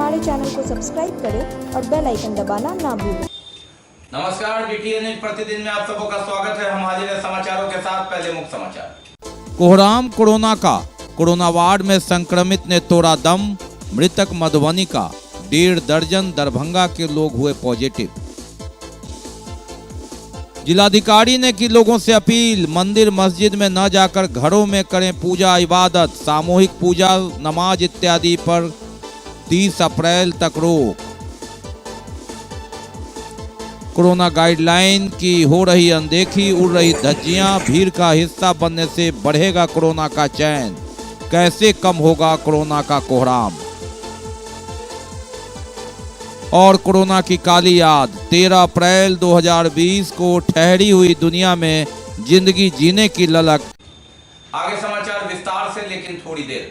हमारे चैनल को सब्सक्राइब करें और बेल आइकन दबाना ना भूलें। नमस्कार, DTN न्यूज प्रतिदिन में आप सबों का स्वागत है। हम हाजिर हैं समाचारों के साथ। पहले मुख्य समाचार। कोहराम कोरोना का, कोरोना वार्ड में संक्रमित ने तोड़ा दम। मृतक मधुबनी का, 1.5 दर्जन दरभंगा के लोग हुए पॉजिटिव। जिलाधिकारी ने की लोगों से अपील, मंदिर मस्जिद में न जाकर घरों में करें पूजा इबादत। सामूहिक पूजा नमाज इत्यादि पर 30 अप्रैल तक रोक। कोरोना गाइडलाइन की हो रही अनदेखी, उड़ रही धज्जियां। भीड़ का हिस्सा बनने से बढ़ेगा कोरोना का चैन। कैसे कम होगा कोरोना का कोहराम। और कोरोना की काली याद, 13 अप्रैल 2020 को ठहरी हुई दुनिया में जिंदगी जीने की ललक। आगे समाचार विस्तार से, लेकिन थोड़ी देर में।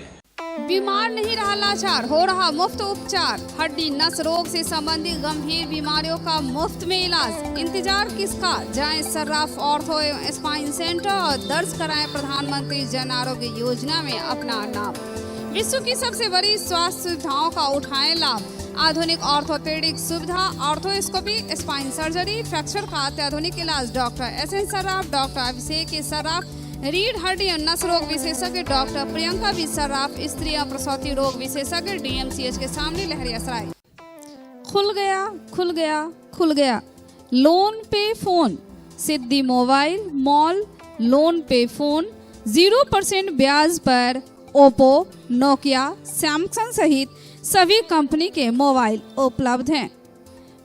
बीमार नहीं रहा लाचार, हो रहा मुफ्त उपचार। हड्डी नस रोग से संबंधित गंभीर बीमारियों का मुफ्त में इलाज। इंतजार किसका, जाएं सर्राफ ऑर्थो एवं स्पाइन सेंटर और दर्ज कराएं प्रधानमंत्री जन आरोग्य योजना में अपना नाम। विश्व की सबसे बड़ी स्वास्थ्य सुविधाओं का उठाएं लाभ। आधुनिक ऑर्थोपेडिक सुविधा, ऑर्थोस्कोपी, स्पाइन सर्जरी, फ्रैक्चर का अत्याधुनिक इलाज। डॉक्टर SN सर्राफ, डॉक्टर अभिषेक सर्राफ, रीढ़ हड्डी और नस रोग विशेषज्ञ डॉक्टर प्रियंका बी सर्राफ, स्त्री और प्रसूति रोग विशेषज्ञ DMCH के सामने लहरियासराय। खुल गया खुल गया खुल गया लोन पे फोन। सिद्धि मोबाइल मॉल लोन पे फोन 0% ब्याज पर ओप्पो, नोकिया, सैमसंग सहित सभी कंपनी के मोबाइल उपलब्ध हैं।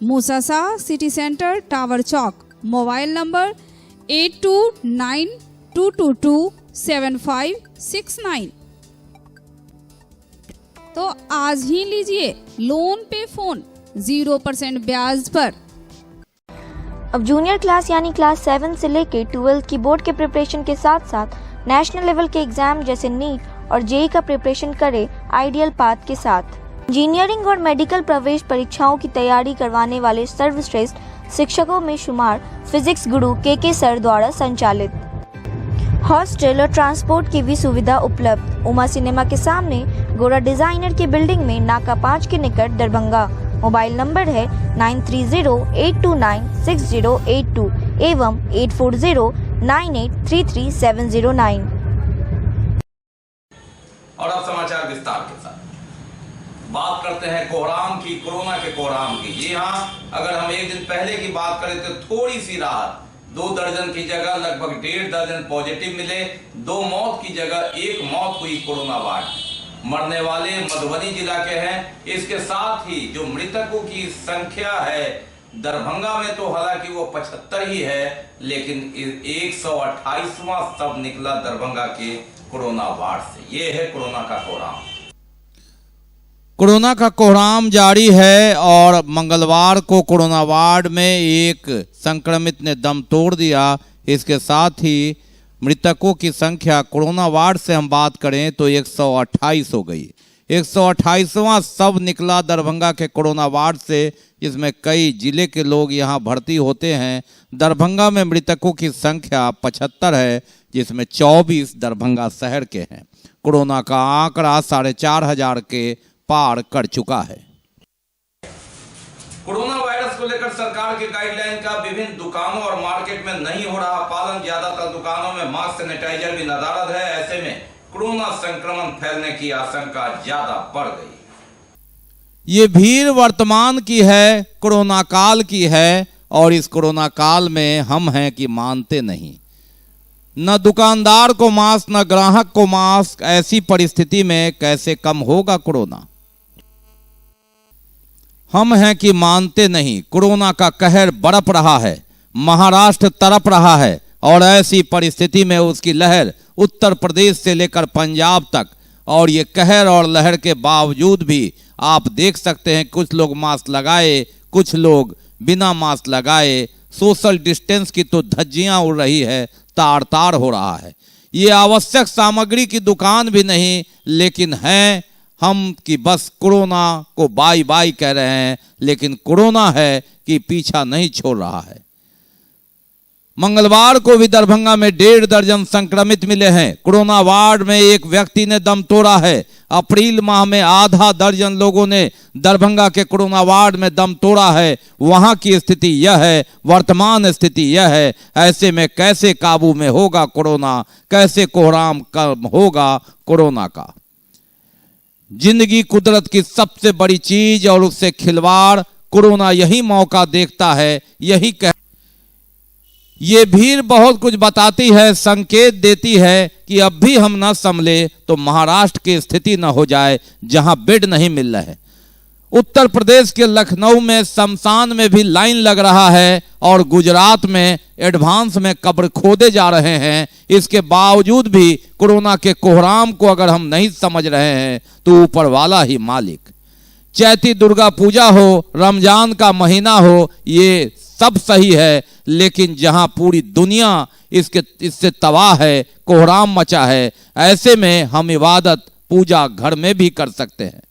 मूसासा city centre, tower Chowk. Mobile number 8292227569। तो आज ही लीजिए लोन पे फोन 0% ब्याज पर। अब जूनियर क्लास यानी क्लास 7 से लेके 12th की बोर्ड के प्रिपरेशन के साथ साथ नेशनल लेवल के एग्जाम जैसे नीट और JEE का प्रिपरेशन करें आइडियल पाथ के साथ। इंजीनियरिंग और मेडिकल प्रवेश परीक्षाओं की तैयारी करवाने वाले सर्वश्रेष्ठ शिक्षकों में शुमार फिजिक्स गुरु KK सर द्वारा संचालित। हॉस्टल और ट्रांसपोर्ट की भी सुविधा उपलब्ध। उमा सिनेमा के सामने, गोरा डिजाइनर की बिल्डिंग में, नाका 5 के निकट, दरभंगा। मोबाइल नंबर है 9308296082 एवं 8409833709। और अब समाचार विस्तार के साथ। बात करते हैं कोहराम की, कोरोना के कोहराम की। जी हाँ, अगर हम एक दिन पहले की बात करें तो थोड़ी सी राहत। 2 दर्जन की जगह लगभग 1.5 दर्जन पॉजिटिव मिले। 2 मौत की जगह 1 मौत हुई कोरोना वार्ड में। मरने वाले मधुबनी जिला के हैं। इसके साथ ही जो मृतकों की संख्या है दरभंगा में, तो हालांकि वो 75 ही है, लेकिन 128वां शव निकला दरभंगा के कोरोना वार्ड से। ये है कोरोना का कोहराम। कोरोना का कोहराम जारी है और मंगलवार को कोरोना वार्ड में एक संक्रमित ने दम तोड़ दिया। इसके साथ ही मृतकों की संख्या कोरोना वार्ड से हम बात करें तो 128 हो गई। 128वां शव निकला दरभंगा के कोरोना वार्ड से, जिसमें कई जिले के लोग यहां भर्ती होते हैं। दरभंगा में मृतकों की संख्या 75 है, जिसमें 24 दरभंगा शहर के हैं। कोरोना का आंकड़ा 4,500 के पार कर चुका है। कोरोना वायरस को लेकर सरकार के गाइडलाइन का विभिन्न दुकानों और मार्केट में नहीं हो रहा पालन। ज्यादातर दुकानों में मास्क, सैनिटाइजर भी नदारद है। ऐसे में कोरोना संक्रमण फैलने की आशंका ज्यादा बढ़ गई। ये भीड़ वर्तमान की है, कोरोना काल की है, और इस कोरोना काल में हम हैं कि मानते नहीं। न दुकानदार को मास्क, न ग्राहक को मास्क। ऐसी परिस्थिति में कैसे कम होगा कोरोना। हम हैं कि मानते नहीं। कोरोना का कहर बरप रहा है, महाराष्ट्र तरप रहा है, और ऐसी परिस्थिति में उसकी लहर उत्तर प्रदेश से लेकर पंजाब तक। और ये कहर और लहर के बावजूद भी आप देख सकते हैं, कुछ लोग मास्क लगाए, कुछ लोग बिना मास्क लगाए। सोशल डिस्टेंस की तो धज्जियां उड़ रही है, तार तार हो रहा है। ये आवश्यक सामग्री की दुकान भी नहीं, लेकिन हैं हम कि बस कोरोना को बाय बाय कह रहे हैं, लेकिन कोरोना है कि पीछा नहीं छोड़ रहा है। मंगलवार को भी दरभंगा में 1.5 दर्जन संक्रमित मिले हैं। कोरोना वार्ड में एक व्यक्ति ने दम तोड़ा है। अप्रैल माह में आधा दर्जन लोगों ने दरभंगा के कोरोना वार्ड में दम तोड़ा है। वहां की स्थिति यह है, वर्तमान स्थिति यह है। ऐसे में कैसे काबू में होगा कोरोना, कैसे कोहराम कम होगा कोरोना का। जिंदगी कुदरत की सबसे बड़ी चीज और उससे खिलवाड़, कोरोना यही मौका देखता है, यही ये भीड़ बहुत कुछ बताती है, संकेत देती है कि अब भी हम न संभले तो महाराष्ट्र की स्थिति न हो जाए जहां बेड नहीं मिल रहे। उत्तर प्रदेश के लखनऊ में शमशान में भी लाइन लग रहा है और गुजरात में एडवांस में कब्र खोदे जा रहे हैं। इसके बावजूद भी कोरोना के कोहराम को अगर हम नहीं समझ रहे हैं तो ऊपर वाला ही मालिक। चैती दुर्गा पूजा हो, रमजान का महीना हो, ये सब सही है, लेकिन जहां पूरी दुनिया इससे तबाह है, कोहराम मचा है, ऐसे में हम इबादत पूजा घर में भी कर सकते हैं।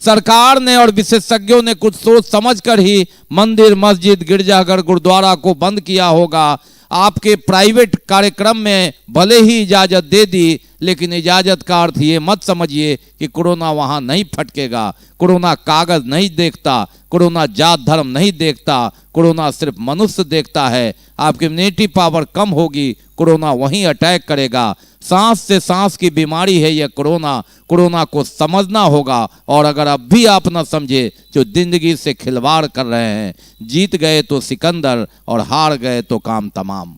सरकार ने और विशेषज्ञों ने कुछ सोच समझकर ही मंदिर, मस्जिद, गिरजाघर, गुरुद्वारा को बंद किया होगा। आपके प्राइवेट कार्यक्रम में भले ही इजाजत दे दी, लेकिन इजाजत का अर्थ ये मत समझिए कि कोरोना वहां नहीं फटकेगा। कोरोना कागज नहीं देखता, कोरोना जात धर्म नहीं देखता, कोरोना सिर्फ मनुष्य देखता है। आपकी इम्यूनिटी पावर कम होगी, कोरोना वहीं अटैक करेगा। सांस से सांस की बीमारी है यह कोरोना। कोरोना को समझना होगा, और अगर अब भी आप न समझे जो जिंदगी से खिलवाड़ कर रहे हैं, जीत गए तो सिकंदर और हार गए तो काम तमाम।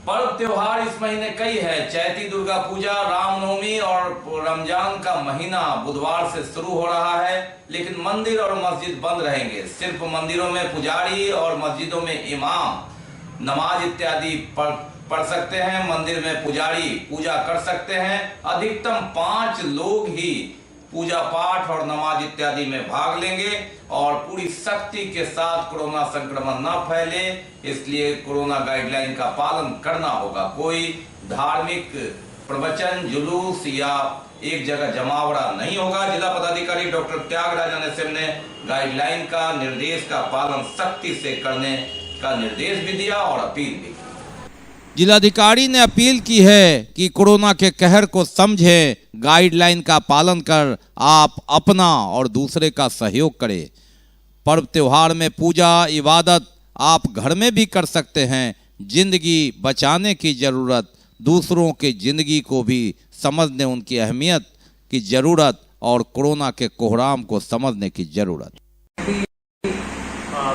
पर्व त्योहार इस महीने कई है। चैती दुर्गा पूजा, रामनवमी और रमजान का महीना बुधवार से शुरू हो रहा है, लेकिन मंदिर और मस्जिद बंद रहेंगे। सिर्फ मंदिरों में पुजारी और मस्जिदों में इमाम नमाज इत्यादि पढ़ सकते हैं। मंदिर में पुजारी पूजा कर सकते हैं। अधिकतम 5 लोग ही पूजा पाठ और नमाज इत्यादि में भाग लेंगे, और पूरी सख्ती के साथ कोरोना संक्रमण न फैले, इसलिए कोरोना गाइडलाइन का पालन करना होगा। कोई धार्मिक प्रवचन, जुलूस या एक जगह जमावड़ा नहीं होगा। जिला पदाधिकारी डॉक्टर त्यागराजन एसएम ने गाइडलाइन का, निर्देश का पालन सख्ती से करने का निर्देश भी दिया और अपील भी। जिलाधिकारी ने अपील की है कि कोरोना के कहर को समझें, गाइडलाइन का पालन कर आप अपना और दूसरे का सहयोग करें। पर्व त्योहार में पूजा इबादत आप घर में भी कर सकते हैं। जिंदगी बचाने की जरूरत, दूसरों की जिंदगी को भी समझने, उनकी अहमियत की जरूरत, और कोरोना के कोहराम को समझने की जरूरत।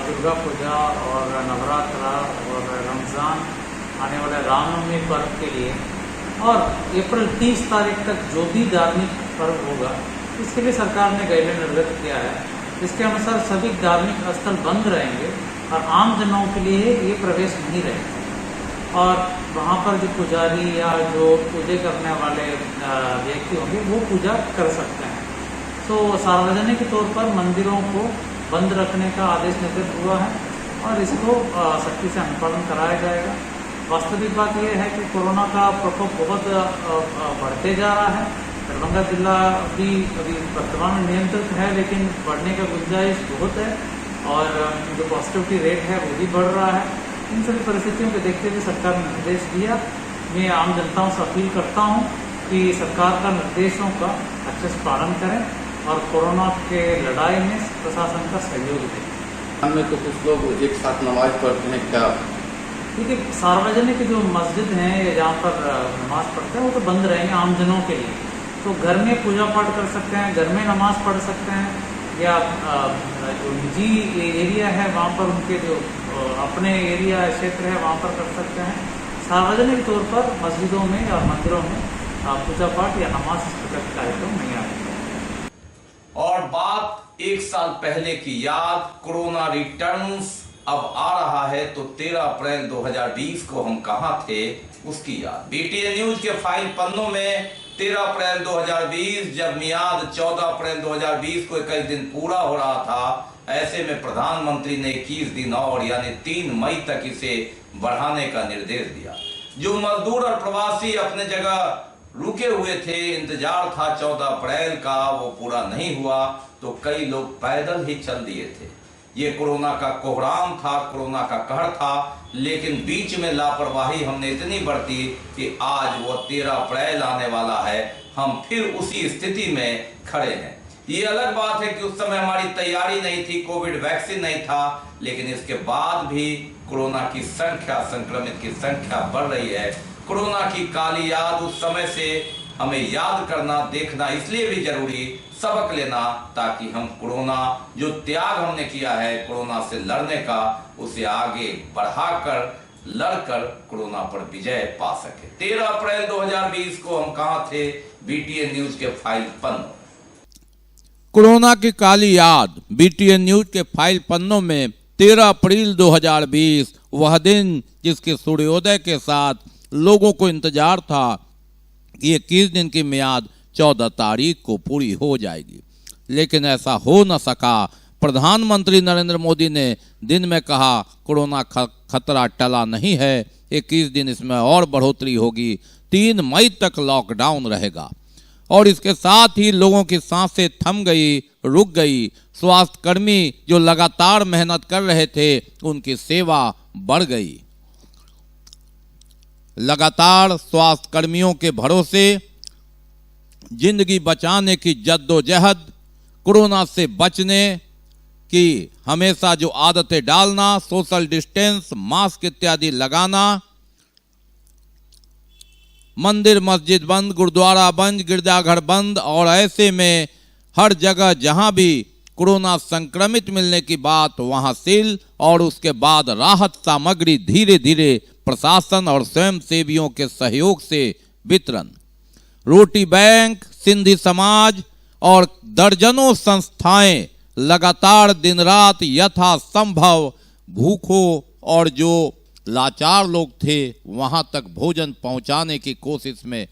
दुर्गा पूजा और नवरात्रा और रमजान, आने वाले रामनवमी पर्व के लिए, और अप्रैल 30 तारीख तक जो भी धार्मिक पर्व होगा, इसके लिए सरकार ने गाइडलाइन निर्गत किया है। इसके अनुसार सभी धार्मिक स्थल बंद रहेंगे और आम जनों के लिए ये प्रवेश नहीं रहेगा, और वहाँ पर जो पुजारी या जो पूजा करने वाले व्यक्ति होंगे वो पूजा कर सकते हैं। तो सार्वजनिक तौर पर मंदिरों को बंद रखने का आदेश निर्गत हुआ है, और इसको सख्ती से अनुपालन कराया जाएगा। वास्तविक बात यह है कि कोरोना का प्रकोप बहुत बढ़ते जा रहा है। दरभंगा जिला भी अभी वर्तमान में नियंत्रित है, लेकिन बढ़ने का गुंजाइश बहुत है, और जो पॉजिटिविटी रेट है वो भी बढ़ रहा है। इन सभी परिस्थितियों को देखते हुए सरकार ने निर्देश दिया। मैं आम जनताओं से अपील करता हूँ कि सरकार का निर्देशों का अच्छे से पालन करें और कोरोना के लड़ाई में प्रशासन का सहयोग दें। में तो कुछ लोग एक साथ नमाज पढ़ते हैं, क्या देखिए सार्वजनिक जो मस्जिद हैं या जहाँ पर नमाज पढ़ते हैं वो तो बंद रहेंगे आम जनों के लिए। तो घर में पूजा पाठ कर सकते हैं, घर में नमाज पढ़ सकते हैं, या जो निजी एरिया है वहाँ पर उनके जो अपने एरिया क्षेत्र है वहाँ पर कर सकते हैं। सार्वजनिक तौर पर मस्जिदों में और मंदिरों में पूजा पाठ या नमाज इस प्रकार के कार्यक्रम नहीं आएंगे। और बात 1 साल पहले की याद, कोरोना रिटर्न्स अब आ रहा है, तो 13 अप्रैल 2020 को हम कहां थे उसकी याद। बीटीए न्यूज के फाइल पन्नों में 13 अप्रैल 2020, जब मियाद 14 अप्रैल 2020 को 21 दिन पूरा हो रहा था, ऐसे में प्रधानमंत्री ने 21 दिन और यानी 3 मई तक इसे बढ़ाने का निर्देश दिया। जो मजदूर और प्रवासी अपने जगह रुके हुए थे, इंतजार था 14 अप्रैल का, वो पूरा नहीं हुआ, तो कई लोग पैदल ही चल दिए थे। ये कोरोना का कोहराम था, कोरोना का कहर था, लेकिन बीच में लापरवाही हमने इतनी बरती कि आज वो 13 अप्रैल आने वाला है, हम फिर उसी स्थिति में खड़े हैं। ये अलग बात है कि उस समय हमारी तैयारी नहीं थी, कोविड वैक्सीन नहीं था, लेकिन इसके बाद भी कोरोना की संख्या, संक्रमित की संख्या बढ़ रही है। कोरोना की काली याद उस समय से हमें याद करना, देखना इसलिए भी जरूरी, सबक लेना, ताकि हम कोरोना जो त्याग हमने किया है कोरोना से लड़ने का, उसे आगे बढ़ाकर लड़कर कोरोना पर विजय पा सके। 13 अप्रैल 2020 को हम कहां थे? बीटीएन न्यूज के फाइल पन्नों। कोरोना की काली याद बीटीएन न्यूज के फाइल पन्नों में 13 अप्रैल 2020, वह दिन जिसके सूर्योदय के साथ लोगों को इंतजार था कि 21 दिन की मियाद 14 तारीख को पूरी हो जाएगी, लेकिन ऐसा हो न सका। प्रधानमंत्री नरेंद्र मोदी ने दिन में कहा कोरोना खतरा टला नहीं है, 21 दिन इसमें और बढ़ोतरी होगी, 3 मई तक लॉकडाउन रहेगा। और इसके साथ ही लोगों की सांसें थम गई, रुक गई। स्वास्थ्य कर्मी जो लगातार मेहनत कर रहे थे, उनकी सेवा बढ़ गई। लगातार स्वास्थ्य कर्मियों के भरोसे जिंदगी बचाने की जद्दोजहद, कोरोना से बचने की हमेशा जो आदतें डालना, सोशल डिस्टेंस, मास्क इत्यादि लगाना, मंदिर मस्जिद बंद, गुरुद्वारा बंद, गिरजाघर बंद, और ऐसे में हर जगह जहां भी कोरोना संक्रमित मिलने की बात वहां सील, और उसके बाद राहत सामग्री धीरे धीरे प्रशासन और स्वयं सेवियों के सहयोग से वितरण। रोटी बैंक, सिंधी समाज और दर्जनों संस्थाएं लगातार दिन रात यथासंभव भूखों और जो लाचार लोग थे वहां तक भोजन पहुंचाने की कोशिश में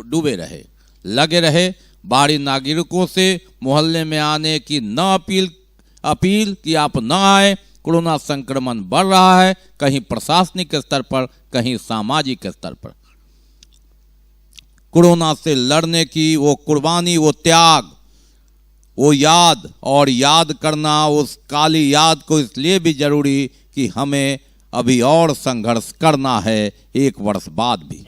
डूबे रहे, लगे रहे। बाहरी नागरिकों से मोहल्ले में आने की न अपील कि आप न आए, कोरोना संक्रमण बढ़ रहा है, कहीं प्रशासनिक स्तर पर, कहीं सामाजिक स्तर पर। कोरोना से लड़ने की वो कुर्बानी, वो त्याग, वो याद, और याद करना उस काली याद को इसलिए भी जरूरी कि हमें अभी और संघर्ष करना है, 1 वर्ष बाद भी।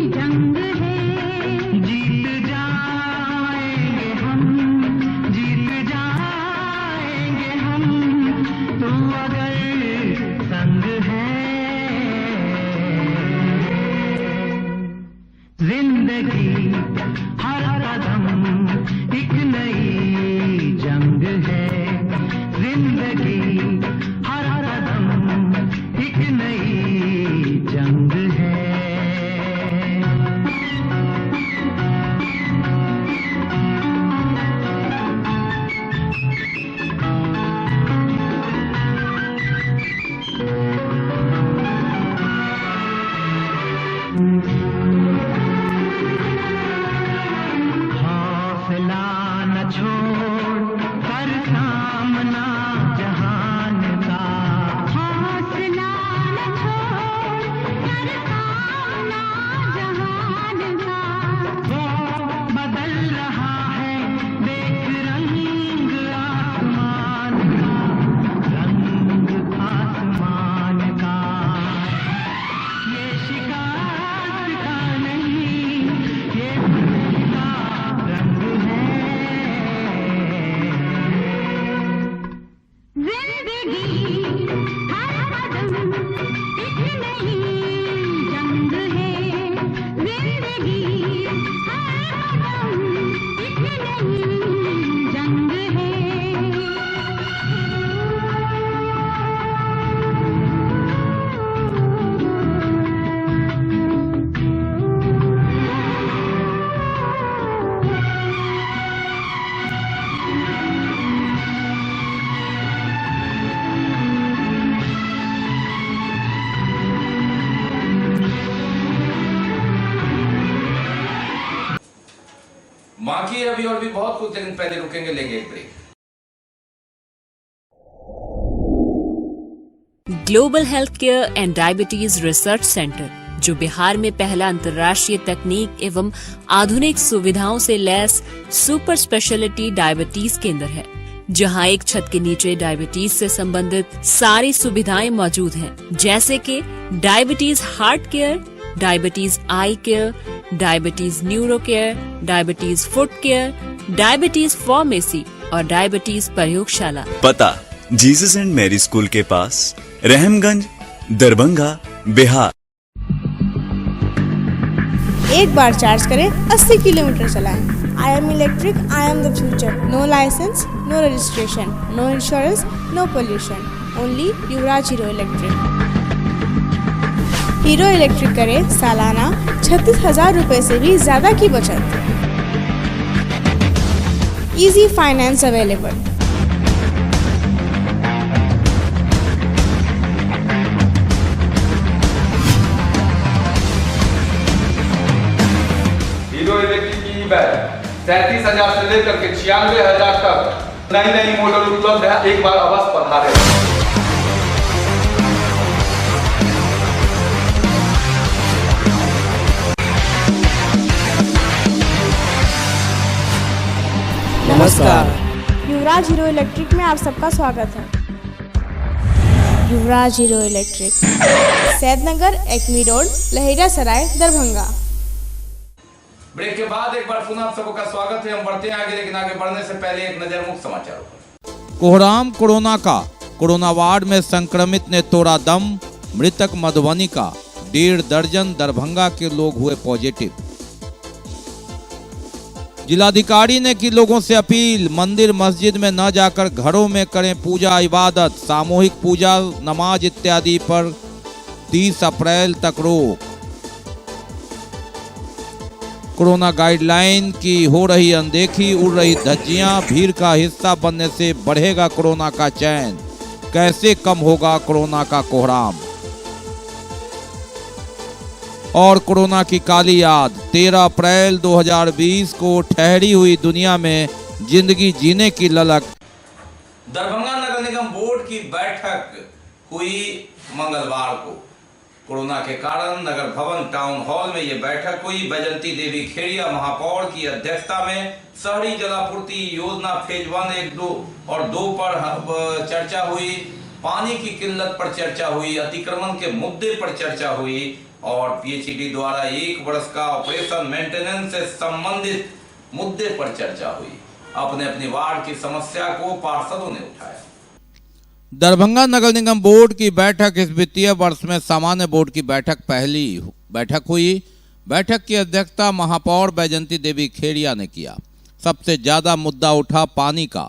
जंग बाकी है अभी और भी बहुत कुछ, लेकिन पहले रुकेंगे, लेंगे एक break. Global health care and diabetes research centre, जो बिहार में पहला अंतर्राष्ट्रीय तकनीक एवं आधुनिक सुविधाओं से लैस सुपर स्पेशलिटी डायबिटीज केंद्र है, जहां एक छत के नीचे डायबिटीज से संबंधित सारी सुविधाएं मौजूद हैं, जैसे कि diabetes heart care, diabetes eye care, diabetes neuro care, diabetes foot care, diabetes pharmacy और डायबिटीज प्रयोगशाला। पता जीसस एंड मैरी स्कूल के पास, रहमगंज, दरभंगा, बिहार। एक बार चार्ज करें, 80 किलोमीटर चलाएं। I am electric, I am the future. No licence, no registration, no insurance, no pollution, only Yuvraj hero Electric. Hero Electric करें सालाना 36,000 रुपए से भी ज्यादा की बचत। Easy finance available. Hero Electric की ई-बाइक 37,000 से लेकर के 96,000 तक नई नई मॉडल उपलब्ध है। एक बार अवश्य पधारें। नमस्कार, युवराज हीरो इलेक्ट्रिक में आप सबका स्वागत है। Yuvraj hero Electric, Saidnagar, Acme road, Laheriya Sarai, Darbhanga. Break के बाद एक बार पुनः आप सबका स्वागत है। हम बढ़ते हैं आगे, लेकिन आगे बढ़ने से पहले एक नजर मुख्य समाचारों पर। कोहराम कोरोना का, कोरोना वार्ड में संक्रमित ने तोड़ा दम, मृतक मधुबनी का, 1.5 दर्जन दरभंगा के लोग हुए पॉजिटिव। जिलाधिकारी ने की लोगों से अपील, मंदिर मस्जिद में न जाकर घरों में करें पूजा इबादत, सामूहिक पूजा नमाज इत्यादि पर 30 अप्रैल तक रोक। कोरोना गाइडलाइन की हो रही अनदेखी, उड़ रही धज्जियां, भीड़ का हिस्सा बनने से बढ़ेगा कोरोना का चैन, कैसे कम होगा कोरोना का कोहराम। और कोरोना की काली याद, 13 अप्रैल 2020 को ठहरी हुई दुनिया में जिंदगी जीने की ललक। दरभंगा नगर निगम बोर्ड की बैठक हुई मंगलवार को। कोरोना के कारण नगर भवन टाउन हॉल में यह बैठक हुई। बैजंती देवी खेड़िया महापौर की अध्यक्षता में शहरी जलापूर्ति योजना फेज 1, 1, 2 और 2 पर चर्चा हुई। पानी की किल्लत पर चर्चा हुई, अतिक्रमण के मुद्दे पर चर्चा हुई और पीएचईडी द्वारा 1 वर्ष का ऑपरेशन मेंटेनेंस से संबंधित मुद्दे पर चर्चा हुई। अपने अपने वार्ड की समस्या को पार्षदों ने उठाया। दरभंगा नगर निगम बोर्ड की बैठक इस वित्तीय वर्ष में सामान्य बोर्ड की पहली बैठक हुई। बैठक की अध्यक्षता महापौर बैजंती देवी खेड़िया ने किया। सबसे ज्यादा मुद्दा उठा पानी का।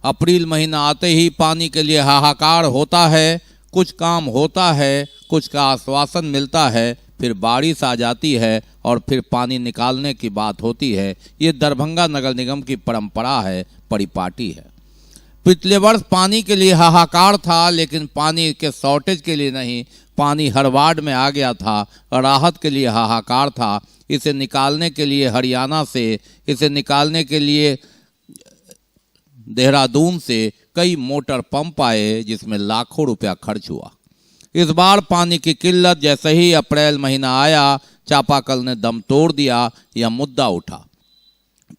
अप्रैल महीना आते ही पानी के लिए हाहाकार होता है। कुछ काम होता है, कुछ का आश्वासन मिलता है, फिर बारिश आ जाती है और फिर पानी निकालने की बात होती है। ये दरभंगा नगर निगम की परंपरा है, परिपाटी है। पिछले वर्ष पानी के लिए हाहाकार था, लेकिन पानी के शॉर्टेज के लिए नहीं, पानी हर वार्ड में आ गया था। राहत के लिए हाहाकार था। इसे निकालने के लिए हरियाणा से, इसे निकालने के लिए देहरादून से कई मोटर पंप आए, जिसमें लाखों रुपया खर्च हुआ। इस बार पानी की किल्लत जैसे ही अप्रैल महीना आया, चापाकल ने दम तोड़ दिया। यह मुद्दा उठा।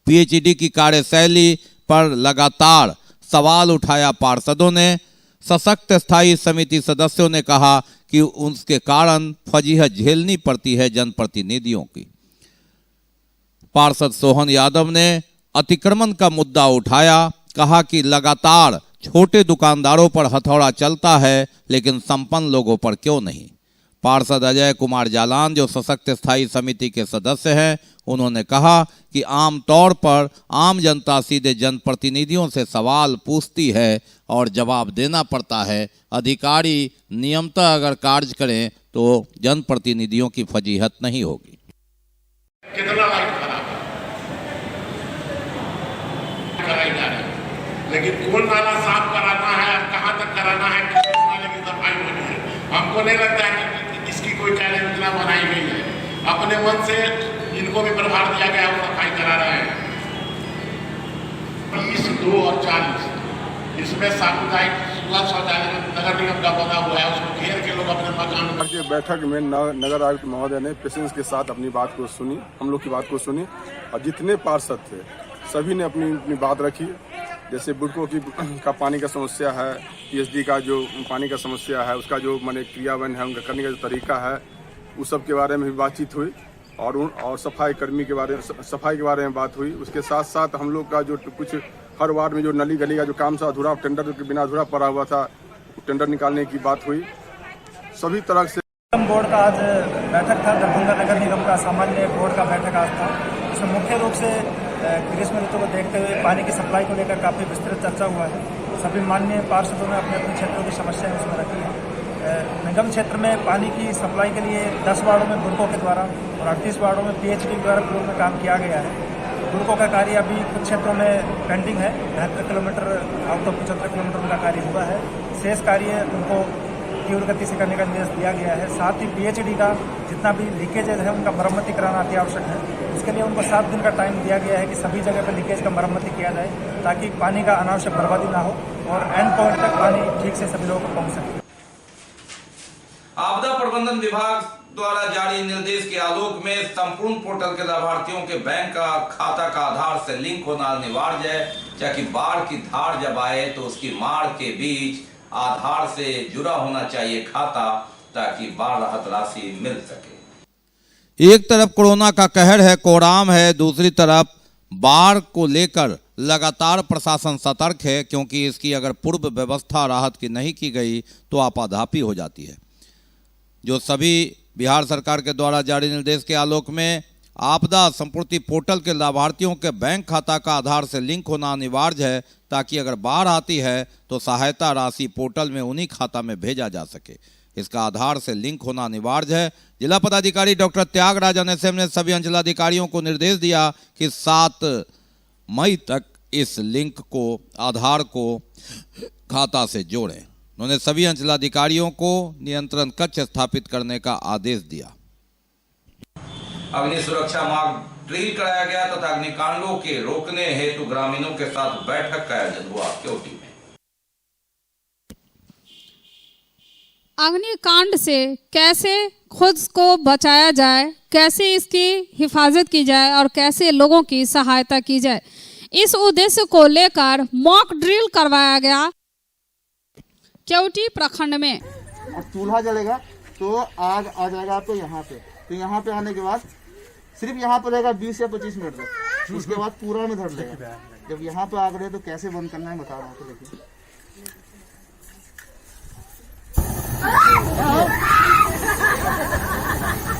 पीएचईडी की कार्यशैली पर लगातार सवाल उठाया पार्षदों ने। सशक्त स्थायी समिति सदस्यों ने कहा कि उसके कारण फजीहत झेलनी पड़ती है जनप्रतिनिधियों की। पार्षद सोहन यादव ने अतिक्रमण का मुद्दा उठाया। कहा कि लगातार छोटे दुकानदारों पर हथौड़ा चलता है, लेकिन संपन्न लोगों पर क्यों नहीं। पार्षद अजय कुमार जालान, जो सशक्त स्थायी समिति के सदस्य हैं, उन्होंने कहा कि आमतौर पर आम जनता सीधे जनप्रतिनिधियों से सवाल पूछती है और जवाब देना पड़ता है। अधिकारी नियमतः अगर कार्य करें तो जनप्रतिनिधियों की फजीहत नहीं होगी। कितना लेकिन कौन नाला साफ कराना है, कहाँ तक कराना है, किस नाले की सफाई होनी है, हमको नहीं लगता है कि इसकी कोई कार्य योजना बनाई गई है। अपने मन से इनको भी प्रभार दिया गया है, वो सफाई करा रहे हैं। 30, 2 और 40 इसमें सामुदायिक सुलभ शौचालय नगर निगम का बना हुआ है, उसको घेर के लोग अपने मकान में। के बैठक में नगर आयुक्त महोदय ने पेशेंस के साथ अपनी बात को सुनी, हम लोग की बात को सुनी, और जितने पार्षद थे सभी ने अपनी अपनी बात रखी। जैसे बुड़कों का पानी का समस्या है, पीएचडी का जो पानी का समस्या है, उसका जो माने क्रियान्वयन है, उनका करने का जो तरीका है, उस सब के बारे में भी बातचीत हुई। और सफाई कर्मी के बारे में बात हुई। उसके साथ साथ हम लोग का जो कुछ हर वार्ड में जो नली गली का जो काम था अधूरा, टेंडर के बिना अधूरा पड़ा हुआ था, टेंडर निकालने की बात हुई। सभी तरह से बोर्ड का आज बैठक था, दरभंगा नगर निगम का सामान्य बोर्ड का बैठक आज था। इसमें मुख्य रूप से ग्रीष्म ऋतु को देखते हुए पानी की सप्लाई को लेकर काफ़ी विस्तृत चर्चा हुआ है। सभी माननीय पार्षदों ने अपने अपने क्षेत्रों की समस्याएं उसमें रखी हैं। निगम क्षेत्र में पानी की सप्लाई के लिए 10 वार्डों में बुड़कों के द्वारा और 38 वार्डों में पीएचडी के द्वारा प्रयोग में काम किया गया है। बुड़कों का कार्य अभी कुछ क्षेत्रों में पेंडिंग है, 73 किलोमीटर आउट ऑफ 75 किलोमीटर उनका कार्य हुआ है। शेष कार्य उनको तीव्र गति से करने का निर्देश दिया गया है। साथ ही पीएचडी का जितना भी लीकेजेज है उनका मरम्मति कराना अति आवश्यक है। उसके लिए उनको 7 दिन का टाइम दिया गया है कि सभी जगह पर लीकेज का मरम्मति किया जाए, ताकि पानी का अनावश्यक बर्बादी ना हो और एंड पॉइंट तक पानी ठीक से सभी लोगों को पहुँच सके। आपदा प्रबंधन विभाग द्वारा जारी निर्देश के आलोक में संपूर्ण पोर्टल के लाभार्थियों के बैंक का खाता का आधार से लिंक होना अनिवार्य है, ताकि बाढ़ की धार जब आए तो उसकी मार के बीच आधार से जुड़ा होना चाहिए खाता, ताकि बाढ़ राहत राशि मिल सके। एक तरफ कोरोना का कहर है, कोहराम है, दूसरी तरफ बाढ़ को लेकर लगातार प्रशासन सतर्क है, क्योंकि इसकी अगर पूर्व व्यवस्था राहत की नहीं की गई तो आपाधापी हो जाती है। जो सभी बिहार सरकार के द्वारा जारी निर्देश के आलोक में आपदा संपूर्ति पोर्टल के लाभार्थियों के बैंक खाता का आधार से लिंक होना अनिवार्य है, ताकि अगर बाढ़ आती है तो सहायता राशि पोर्टल में उन्हीं खाता में भेजा जा सके। इसका आधार से लिंक होना अनिवार्य है। जिला पदाधिकारी डॉक्टर त्यागराज NSM ने सभी अंचलाधिकारियों को निर्देश दिया कि 7 मई तक इस लिंक को, आधार को खाता से जोड़ें। उन्होंने सभी अंचलाधिकारियों को नियंत्रण कक्ष स्थापित करने का आदेश दिया। अग्नि सुरक्षा मार्ग ड्रिल कराया गया तथा अग्निकांडों के रोकने हेतु ग्रामीणों के साथ बैठक का आयोजन हुआ क्योटी में। अग्निकांड से कैसे खुद को बचाया जाए, कैसे इसकी हिफाजत की जाए और कैसे लोगों की सहायता की जाए, इस उद्देश्य को लेकर मॉक ड्रिल करवाया गया क्योटी प्रखंड में। और चूल्हा जलेगा तो आग आ जाएगा आपको यहाँ पे, तो यहाँ पे आने के बाद सिर्फ यहाँ पे रहेगा 20 या 25 मिनट तक, उसके बाद पूरा में धर लेगा। जब यहाँ पे आग रहे तो कैसे बंद करना है बता रहा हूँ। तो देखिए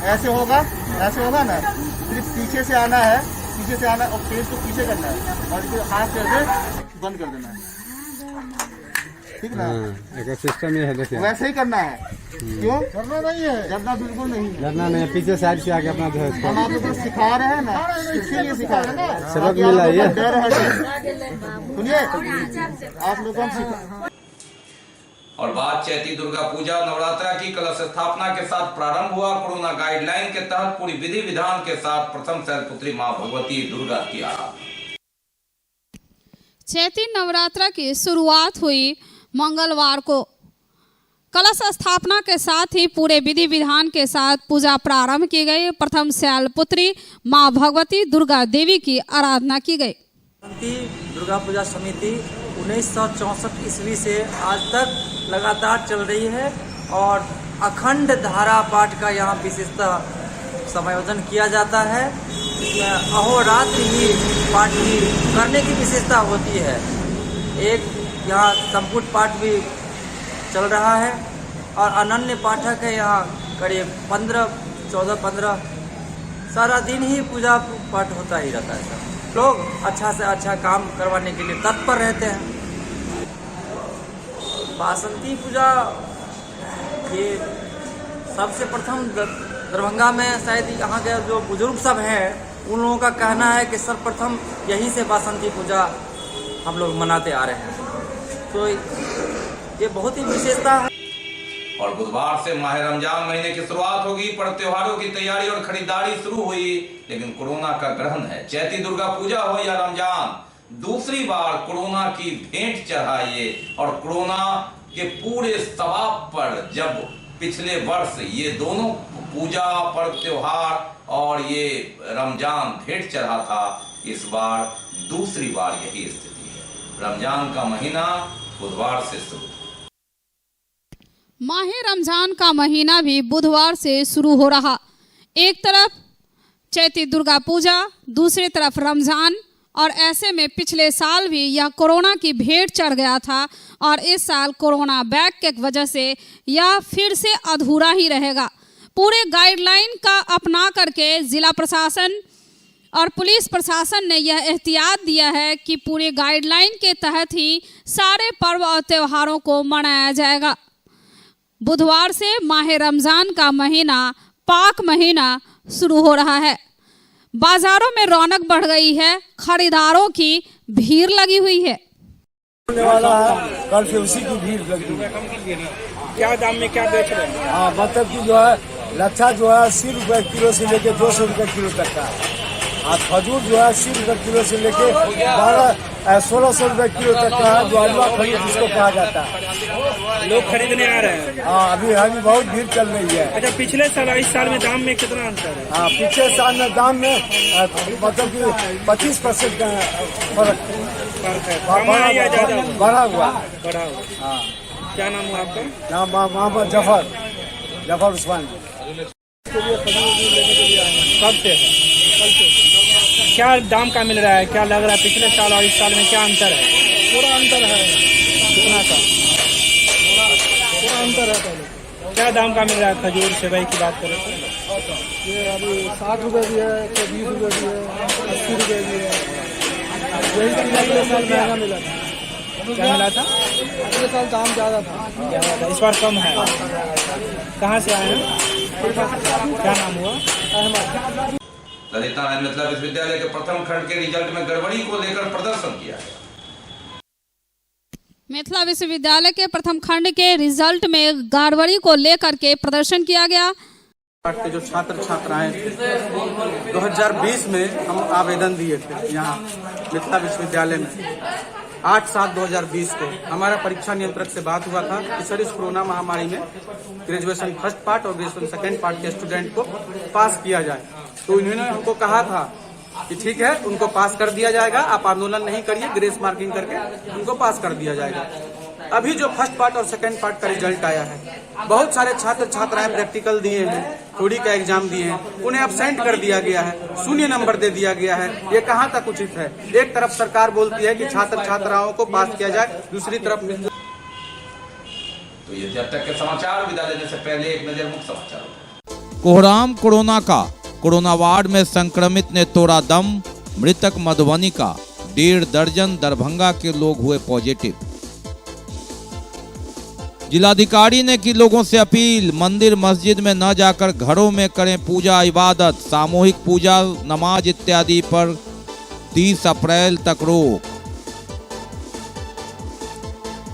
ऐसे होगा ना, सिर्फ पीछे से आना है, पीछे से आना और पेज को पीछे करना है और इसे हाथ करके बंद कर देना है, ठीक ना। एक सिस्टम ये है, देखिए वैसे ही करना है। क्यों डरना नहीं है? डरना बिल्कुल नहीं है, डरना नहीं, पीछे साइड से आके अपना हम आप लोगों को सिखा रहे हैं ना, इसीलिए सिखा रहे हैं। सबक मिला है, डर है। सुनिए आप लोगों को। और बात चैती दुर्गा पूजा नवरात्रा की कलश स्थापना के साथ प्रारंभ हुआ। कोरोना गाइडलाइन के तहत पूरी विधि विधान के साथ प्रथम शैलपुत्री मां भगवती दुर्गा की आराधना। चैती नवरात्रा की शुरुआत हुई मंगलवार को। कलश स्थापना के साथ ही पूरे विधि विधान के साथ पूजा प्रारंभ की गई। प्रथम शैलपुत्री मां भगवती दुर्गा देवी की आराधना की गई। दुर्गा पूजा समिति 1964 ईस्वी से आज तक लगातार चल रही है और अखंड धारा पाठ का यहाँ विशेषता समायोजन किया जाता है। इसमें अहोरात्र ही पाठ की करने की विशेषता होती है। एक यहाँ संपुट पाठ भी चल रहा है और अनन्य पाठक है यहाँ करीब 14-15 सारा दिन ही पूजा पाठ होता ही रहता है। सब लोग अच्छा से अच्छा काम करवाने के लिए तत्पर रहते हैं। बासंती पूजा ये सबसे प्रथम दरभंगा में शायद यहाँ के जो बुजुर्ग सब हैं उन लोगों का कहना है कि सर्वप्रथम यहीं से बासंती पूजा हम लोग मनाते आ रहे हैं, तो ये बहुत ही विशेषता है। और बुधवार से माह रमजान महीने की शुरुआत होगी। पर्व त्योहारों की तैयारी और खरीदारी शुरू हुई, लेकिन कोरोना का ग्रहण है। चैती दुर्गा पूजा हो या रमजान, दूसरी बार कोरोना की भेंट चढ़ाइए और कोरोना के पूरे सवाब पर जब पिछले वर्ष ये दोनों पूजा पर्व त्योहार और ये रमजान भेंट चढ़ा था, इस बार दूसरी बार यही स्थिति है। रमजान का महीना बुधवार से शुरू। माह रमजान का महीना भी बुधवार से शुरू हो रहा। एक तरफ चैती दुर्गा पूजा, दूसरी तरफ रमजान, और ऐसे में पिछले साल भी यह कोरोना की भेंट चढ़ गया था और इस साल कोरोना बैक के वजह से यह फिर से अधूरा ही रहेगा। पूरे गाइडलाइन का अपना करके जिला प्रशासन और पुलिस प्रशासन ने यह एहतियात दिया है कि पूरे गाइडलाइन के तहत ही सारे पर्व और त्योहारों को मनाया जाएगा। बुधवार से माह रमजान का महीना, पाक महीना शुरू हो रहा है। बाजारों में रौनक बढ़ गई है, खरीदारों की भीड़ लगी हुई है। वाला है, कल से उसी की भीड़ लगी है। क्या दाम में क्या बेच रहे हैं? हाँ, मतलब की जो है लच्छा जो है 80 रुपए किलो से लेके 200 रुपए किलो तक का है। और खजूर जो है 80 रुपए किलो से लेके 1600 रुपए किलो तक का है, जो हलवा खजूर जिसको कहा जाता है। लोग खरीदने आ रहे हैं। हाँ, अभी बहुत भीड़ चल रही है। अच्छा, पिछले साल इस साल में दाम में कितना अंतर है? हाँ, पिछले साल में दाम में मतलब की 25% का फर्क है, बढ़ा हुआ। हाँ। क्या नाम हुआ आपका? नाम मोहम्मद जफर उस्मान। कब से? क्या दाम का मिल रहा है? क्या लग रहा है पिछले साल और इस साल में क्या अंतर है? पूरा अंतर है। कितना का? पूरा अंतर है। पहले क्या दाम का मिल रहा है? खजूर सेवई की बात करें तो ये अभी 60 रुपए भी है, 120 रुपए भी है, 80 रुपए भी है। यही पिछले साल महंगा मिला था। क्या मिला था? पिछले साल दाम ज़्यादा था, इस बार कम है। कहाँ से आए हैं? क्या नाम हुआ? अहमद। ललित नारायण मिथिला विश्वविद्यालय के प्रथम खंड के रिजल्ट में गड़बड़ी को लेकर प्रदर्शन किया गया। मिथिला विश्वविद्यालय के प्रथम खंड के रिजल्ट में गड़बड़ी को लेकर के प्रदर्शन किया गया। के जो छात्र छात्राएं 2020 में हम आवेदन दिए थे यहाँ मिथिला विश्वविद्यालय में 8/7/2020 को हमारा परीक्षा नियंत्रक से बात हुआ था कि सर इस कोरोना महामारी में ग्रेजुएशन फर्स्ट पार्ट और ग्रेजुएशन सेकेंड पार्ट के स्टूडेंट को पास किया जाए। तो इन्होंने हमको कहा था कि ठीक है, उनको पास कर दिया जाएगा, आप आंदोलन नहीं करिए, ग्रेस मार्किंग करके उनको पास कर दिया जाएगा। अभी जो फर्स्ट पार्ट और सेकेंड पार्ट का रिजल्ट आया है, बहुत सारे छात्र छात्राएं प्रैक्टिकल दिए हैं, थ्योरी का एग्जाम दिए हैं, उन्हें अब्सेंट कर दिया गया है, 0 नंबर दे दिया गया है। ये कहाँ तक उचित है? एक तरफ सरकार बोलती है कि छात्र छात्राओं को पास किया जाए, दूसरी तरफ तो ये जब तक के समाचार विदा लेने से पहले एक नजर मुख्य समाचार। कोहराम कोरोना का, कोरोना वार्ड में संक्रमित ने तोड़ा दम, मृतक मधुबनी का, 1.5 दर्जन दरभंगा के लोग हुए पॉजिटिव। जिलाधिकारी ने की लोगों से अपील, मंदिर मस्जिद में न जाकर घरों में करें पूजा इबादत, सामूहिक पूजा नमाज इत्यादि पर 30 अप्रैल तक रोक।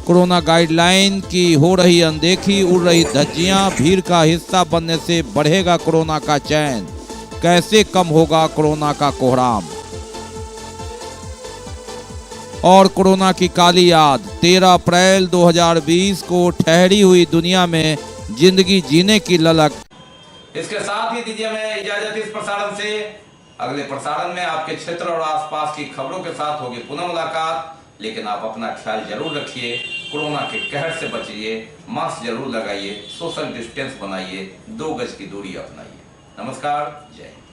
कोरोना गाइडलाइन की हो रही अनदेखी, उड़ रही धज्जियां, भीड़ का हिस्सा बनने से बढ़ेगा कोरोना का चैन, कैसे कम होगा कोरोना का कोहराम। और कोरोना की काली याद, 13 अप्रैल 2020 को ठहरी हुई दुनिया में जिंदगी जीने की ललक। इसके साथ ही दीजिए हमें इजाजत इस प्रसारण से। अगले प्रसारण में आपके क्षेत्र और आसपास की खबरों के साथ होगी पुनः मुलाकात, लेकिन आप अपना ख्याल जरूर रखिए, कोरोना के कहर से बचिए, मास्क जरूर लगाइए, सोशल डिस्टेंस बनाइए, 2 गज की दूरी अपनाइए। नमस्कार, जय हिंद।